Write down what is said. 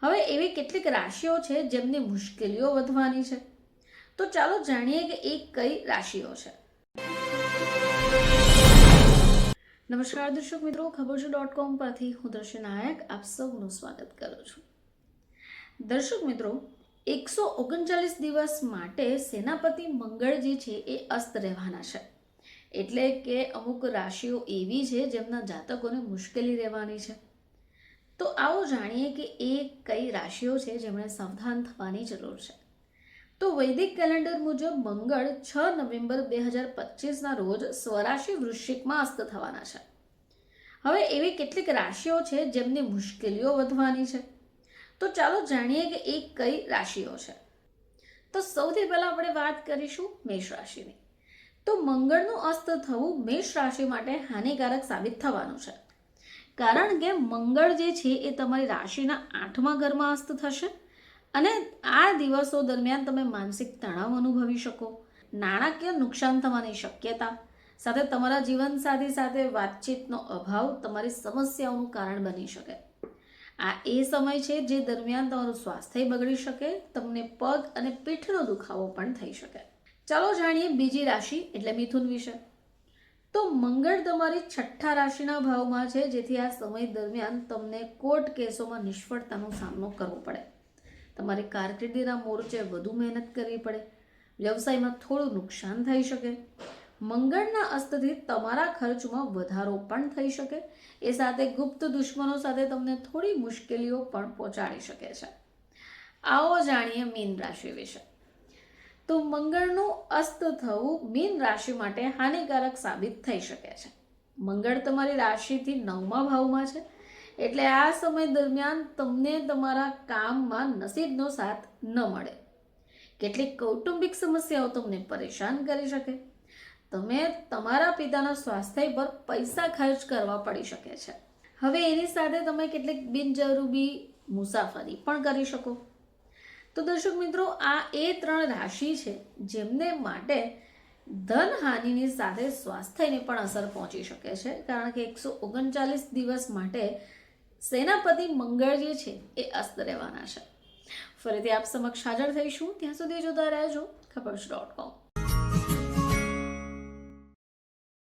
હવે એવી કેટલીક રાશિઓ છે જેમની મુશ્કેલીઓ વધવાની છે. તો ચાલો જાણીએ કે એ કઈ રાશિઓ છે. નમસ્કાર દર્શક મિત્રો, ખબરછો.com પરથી હું દર્શન નાયક આપ સૌનું સ્વાગત કરું છું. દર્શક મિત્રો, 139 દિવસ માટે સેનાપતિ મંગળ જે છે એ અસ્ત રહેવાના છે. એટલે કે અમુક રાશિઓ એવી છે જેમના જાતકોને મુશ્કેલી રહેવાની છે. તો આવો જાણીએ કે એ કઈ રાશિઓ છે જેમણે સાવધાન થવાની જરૂર છે. તો વૈદિક કેલેન્ડર મુજબ મંગળ 6 નવેમ્બર 2025ના રોજ સ્વરાશિ વૃશ્ચિકમાં અસ્ત થવાના છે. હવે એવી કેટલીક રાશિઓ છે જેમની મુશ્કેલીઓ વધવાની છે. તો ચાલો જાણીએ કે એ કઈ રાશિઓ છે. તો સૌથી પહેલા આપણે વાત કરીશું મેષ રાશિની. તો મંગળનું અસ્ત થવું મેષ રાશિ માટે હાનિકારક સાબિત થવાનું છે. કારણ કે મંગળ જે છે એ તમારી રાશિના 8મા ઘરમાં અસ્ત થશે અને આ દિવસો દરમિયાન તમે માનસિક તણાવ અનુભવી શકો, નાણાકીય નુકસાન થવાની શક્યતા, સાથે તમારા જીવનસાથી સાથે વાતચીતનો અભાવ તમારી સમસ્યાઓનું કારણ બની શકે. આ એ સમય છે જે દરમિયાન તમારું સ્વાસ્થ્ય બગડી શકે, તમને પગ અને પીઠનો દુખાવો પણ થઈ શકે. ચાલો જાણીએ બીજી રાશિ એટલે મિથુન વિશે. તો મંગળ તમારી 6થા રાશિના ભાવમાં છે, જેથી આ સમય દરમિયાન તમને કોર્ટ કેસોમાં નિષ્ફળતાનો સામનો કરવો પડે, તમારી કારકિર્દીના મોરચે વધુ મહેનત કરવી પડે, વ્યવસાયમાં થોડું નુકસાન થઈ શકે. મંગળના અસ્તથી તમારા ખર્ચમાં વધારો પણ થઈ શકે, એ સાથે ગુપ્ત દુશ્મનો સાથે તમને થોડી મુશ્કેલીઓ પણ પહોંચાડી શકે છે. આવો જાણીએ મીન રાશિ વિશે. તો મંગળનું અસ્ત થવું મીન રાશિ માટે હાનિકારક સાબિત થઈ શકે છે. મંગળ તમારી રાશિથી 9મા ભાવમાં છે, એટલે આ સમય દરમિયાન તમને તમારા કામમાં નસીબનો સાથ ન મળે. કેટલીક કૌટુંબિક સમસ્યાઓ તમને પરેશાન કરી શકે. તમે તમારા પિતાના સ્વાસ્થ્ય પર પૈસા ખર્ચ કરવા પડી શકે છે. હવે એની સાથે તમે કેટલીક બિનજરૂરી મુસાફરી પણ કરી શકો. તો દર્શક મિત્રો, આ એ 3 રાશિ છે જેમને માટે ધનહાનિની સાથે સ્વાસ્થ્યને પણ અસર પહોંચી શકે છે. કારણ કે 139 દિવસ માટે સેનાપતિ મંગળ જે છે એ અસ્ત રહેવાના છે. ફરીથી આપ સમક્ષ હાજર થઈશું. ત્યાં સુધી જોતા રહેજો ખબરછો.com.